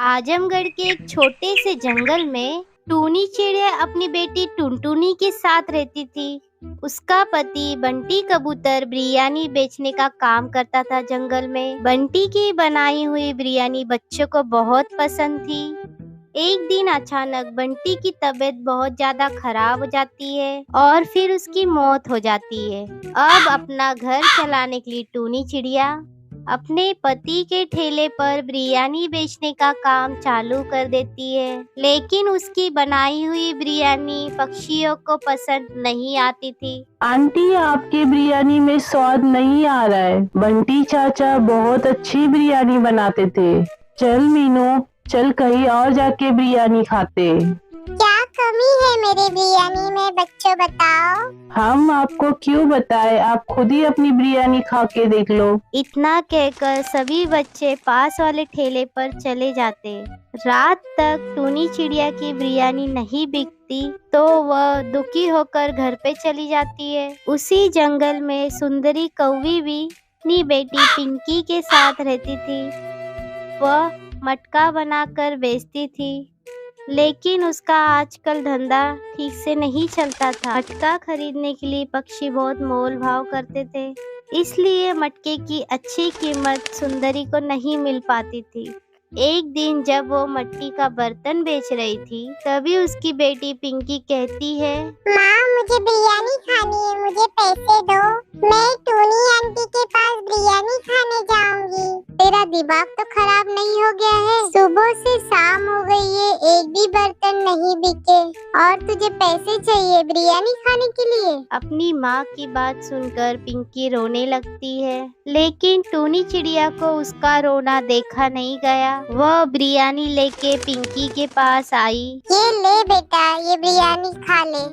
आजमगढ़ के एक छोटे से जंगल में टूनी चिड़िया अपनी बेटी टुनटुनी के साथ रहती थी। उसका पति बंटी कबूतर बिरयानी बेचने का काम करता था जंगल में। बंटी की बनाई हुई बिरयानी बच्चों को बहुत पसंद थी। एक दिन अचानक बंटी की तबीयत बहुत ज्यादा खराब हो जाती है और फिर उसकी मौत हो जाती है। अब अपना घर चलाने के लिए टूनी चिड़िया अपने पति के ठेले पर बिरयानी बेचने का काम चालू कर देती है, लेकिन उसकी बनाई हुई बिरयानी पक्षियों को पसंद नहीं आती थी। आंटी, आपके बिरयानी में स्वाद नहीं आ रहा है। बंटी चाचा बहुत अच्छी बिरयानी बनाते थे। चल मीनू, चल कहीं और जाके बिरयानी खाते। क्या कमी है मेरे बिरयानी में बच्चों, बताओ। हम आपको क्यों बताएं, आप खुद ही अपनी बिरयानी खा के देख लो। इतना कहकर सभी बच्चे पास वाले ठेले पर चले जाते। रात तक टूनी चिड़िया की बिरयानी नहीं बिकती तो वह दुखी होकर घर पे चली जाती है। उसी जंगल में सुंदरी कौवी भी अपनी बेटी पिंकी के साथ रहती थी। वह मटका बनाकर बेचती थी, लेकिन उसका आजकल धंधा ठीक से नहीं चलता था। मटका खरीदने के लिए पक्षी बहुत मोल भाव करते थे, इसलिए मटके की अच्छी कीमत सुंदरी को नहीं मिल पाती थी। एक दिन जब वो मिट्टी का बर्तन बेच रही थी, तभी उसकी बेटी पिंकी कहती है, माँ, मुझे बिरयानी खानी है, मुझे पैसे दो। मैं टूनी आंटी के पास बिरयानी खाने जाऊंगी। तेरा दिमाग तो खराब नहीं हो गया है? सुबह से शाम हो गई है, एक भी बर्तन नहीं बिके और तुझे पैसे चाहिए बिरयानी खाने के लिए? अपनी माँ की बात सुनकर पिंकी रोने लगती है, लेकिन टूनी चिड़िया को उसका रोना देखा नहीं गया। वह बिरयानी लेके पिंकी के पास आई। ये ले बेटा, ये बिरयानी खा ले,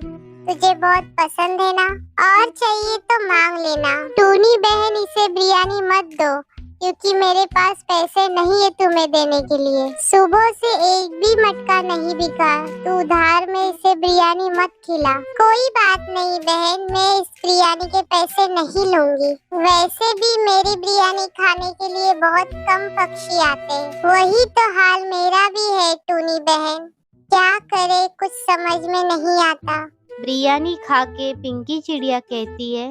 तुझे बहुत पसंद है ना? और चाहिए तो मांग लेना। टूनी बहन, इसे बिरयानी मत दो, क्योंकि मेरे पास पैसे नहीं है तुम्हें देने के लिए। सुबह से एक भी मटका नहीं बिका, तू उधार में इसे बिरयानी मत खिला। कोई बात नहीं बहन, मैं इस बिरयानी के पैसे नहीं लूंगी। वैसे भी मेरी बिरयानी खाने के लिए बहुत कम पक्षी आते हैं। वही तो हाल मेरा भी है टूनी बहन, क्या करे कुछ समझ में नहीं आता। बिरयानी खा के पिंकी चिड़िया कहती है,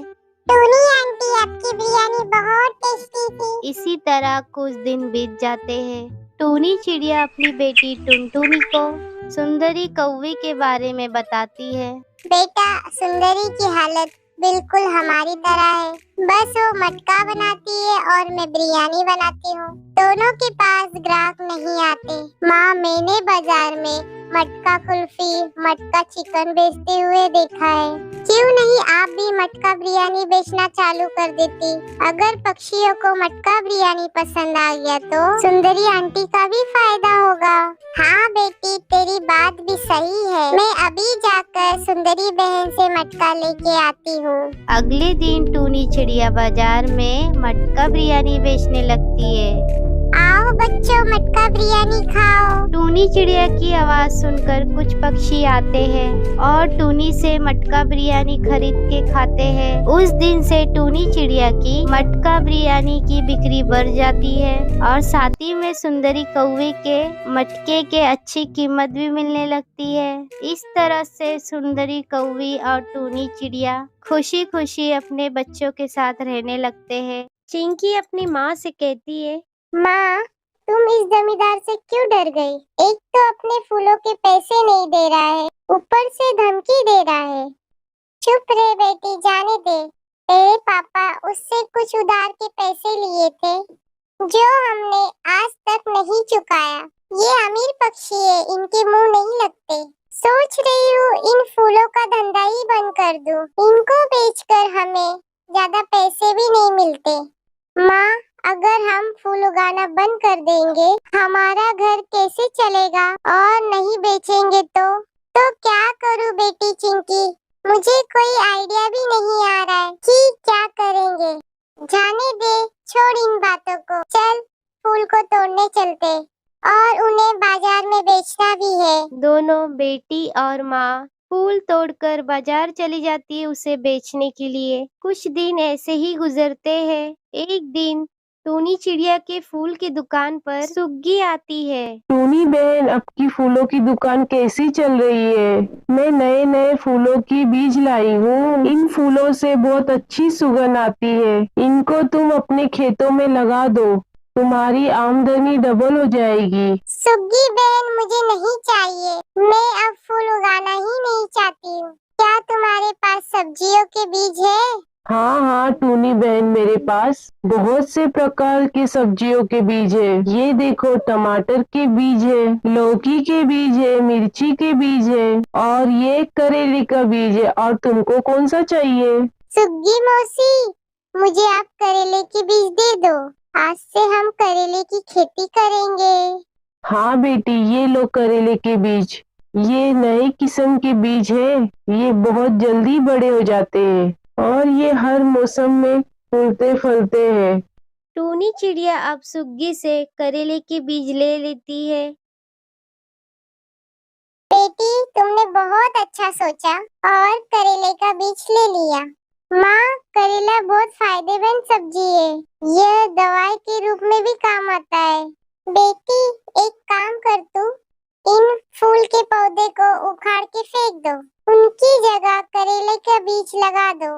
टूनी आंटी, आपकी बिरयानी बहुत टेस्टी थी। इसी तरह कुछ दिन बीत जाते हैं। टूनी चिड़िया अपनी बेटी टुनटुनी को सुंदरी कौवी के बारे में बताती है। बेटा, सुंदरी की हालत बिल्कुल हमारी तरह है, बस वो मटका बनाती है और मैं बिरयानी बनाती हूँ। दोनों के पास ग्राहक नहीं आते। माँ, मैंने बाजार में मटका कुल्फी, मटका चिकन बेचते हुए देखा है। क्यों नहीं आप भी मटका बिरयानी बेचना चालू कर देती? अगर पक्षियों को मटका बिरयानी पसंद आ गया तो सुंदरी आंटी का भी फायदा होगा। हाँ बेटी, तेरी बात भी सही है। मैं अभी जाकर सुंदरी बहन से मटका लेके आती हूँ। अगले दिन टूनी चिड़िया बाजार में मटका बिरयानी बेचने लगती है। आओ बच्चों, मटका बिरयानी खाओ। टूनी चिड़िया की आवाज सुनकर कुछ पक्षी आते हैं और टूनी से मटका बिरयानी खरीद के खाते हैं। उस दिन से टूनी चिड़िया की मटका बिरयानी की बिक्री बढ़ जाती है और साथ ही में सुंदरी कौवे के मटके के अच्छी कीमत भी मिलने लगती है। इस तरह से सुंदरी कौवी और टूनी चिड़िया खुशी खुशी अपने बच्चों के साथ रहने लगते हैं। चिंकी अपनी माँ से कहती है, माँ, तुम इस जमींदार से क्यों डर गई? एक तो अपने फूलों के पैसे नहीं दे रहा है, ऊपर से धमकी दे रहा है। चुप रहे बेटी, जाने दे। तेरे पापा उससे कुछ उधार के पैसे लिए थे, जो हमने आज तक नहीं चुकाया। ये अमीर पक्षी है, इनके मुंह नहीं लगते। सोच रही हूँ इन फूलों का धंधा ही बंद कर दूं। इनको बेचकर हमें ज्यादा पैसे भी नहीं मिलते। माँ, अगर हम फूल उगाना बंद कर देंगे, हमारा घर कैसे चलेगा? और नहीं बेचेंगे तो क्या करूं बेटी चिंकी? मुझे कोई आइडिया भी नहीं आ रहा है कि क्या करेंगे। जाने दे, छोड़ इन बातों को। चल, फूल को तोड़ने चलते और उन्हें बाजार में बेचना भी है। दोनों बेटी और माँ फूल तोड़कर बाजार चली जाती है उसे बेचने के लिए। कुछ दिन ऐसे ही गुजरते हैं। एक दिन टूनी चिड़िया के फूल की दुकान पर सुग्गी आती है। टूनी बहन, आपकी फूलों की दुकान कैसी चल रही है? मैं नए नए फूलों की बीज लाई हूँ। इन फूलों से बहुत अच्छी सुगंध आती है। इनको तुम अपने खेतों में लगा दो, तुम्हारी आमदनी डबल हो जाएगी। सुग्गी बहन, मुझे नहीं चाहिए। मैं अब फूल उगाना ही नहीं चाहती हूँ। क्या तुम्हारे पास सब्जियों के बीज है? हाँ हाँ टूनी बहन, मेरे पास बहुत से प्रकार के सब्जियों के बीज है। ये देखो, टमाटर के बीज है, लौकी के बीज है, मिर्ची के बीज है और ये करेले का बीज है। और तुमको कौन सा चाहिए? सुग्गी मौसी, मुझे आप करेले के बीज दे दो। आज से हम करेले की खेती करेंगे। हाँ बेटी, ये लो करेले के बीज। ये नए किस्म के बीज है। ये बहुत जल्दी बड़े हो जाते हैं और ये हर मौसम में फूलते फलते हैं। टूनी चिड़िया अब सुग्गी से करेले के बीज ले लेती है। बेटी, तुमने बहुत अच्छा सोचा और करेले का बीज ले लिया। माँ, करेला बहुत फायदेमंद सब्जी है। यह दवाई के रूप में भी काम आता है। बेटी, एक काम कर तू, इन फूल के पौधे को उखाड़ के फेंक दो। उनकी जगह करेले का बीज लगा दो।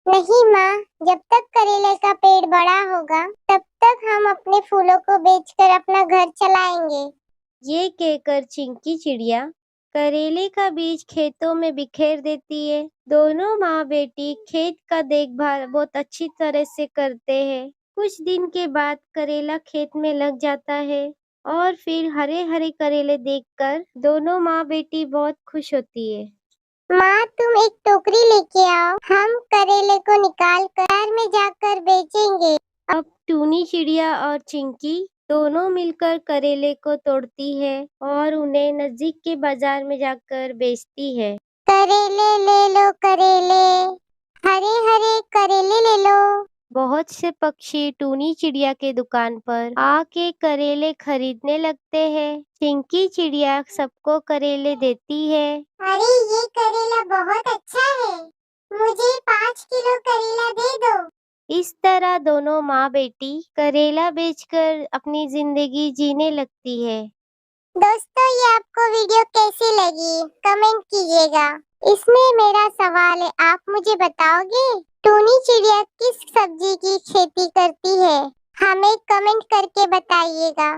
नहीं माँ, जब तक करेले का पेड़ बड़ा होगा तब तक हम अपने फूलों को बेचकर अपना घर चलाएंगे। ये कहकर चिंकी चिड़िया करेले का बीज खेतों में बिखेर देती है। दोनों माँ बेटी खेत का देखभाल बहुत अच्छी तरह से करते हैं। कुछ दिन के बाद करेला खेत में लग जाता है और फिर हरे हरे करेले देखकर दोनों माँ बेटी बहुत खुश होती है। माँ, तुम एक टोकरी लेके आओ, हम करेले को निकाल कर बाजार में जाकर बेचेंगे। अब टूनी चिड़िया और चिंकी दोनों मिलकर करेले को तोड़ती है और उन्हें नजदीक के बाजार में जाकर बेचती है। करेले ले लो, करेले, हरे हरे करेले ले लो। बहुत से पक्षी टूनी चिड़िया के दुकान पर आके करेले खरीदने लगते हैं। चिंकी चिड़िया सबको करेले देती है। अरे, ये करेला बहुत अच्छा है, मुझे 5 किलो करेला दे दो। इस तरह दोनों माँ बेटी करेला बेचकर अपनी जिंदगी जीने लगती है। दोस्तों, ये आपको वीडियो कैसी लगी कमेंट कीजिएगा। इसमें मेरा सवाल है, आप मुझे बताओगे टूनी चिड़िया किस सब्जी की खेती करती है? हमें कमेंट करके बताइएगा।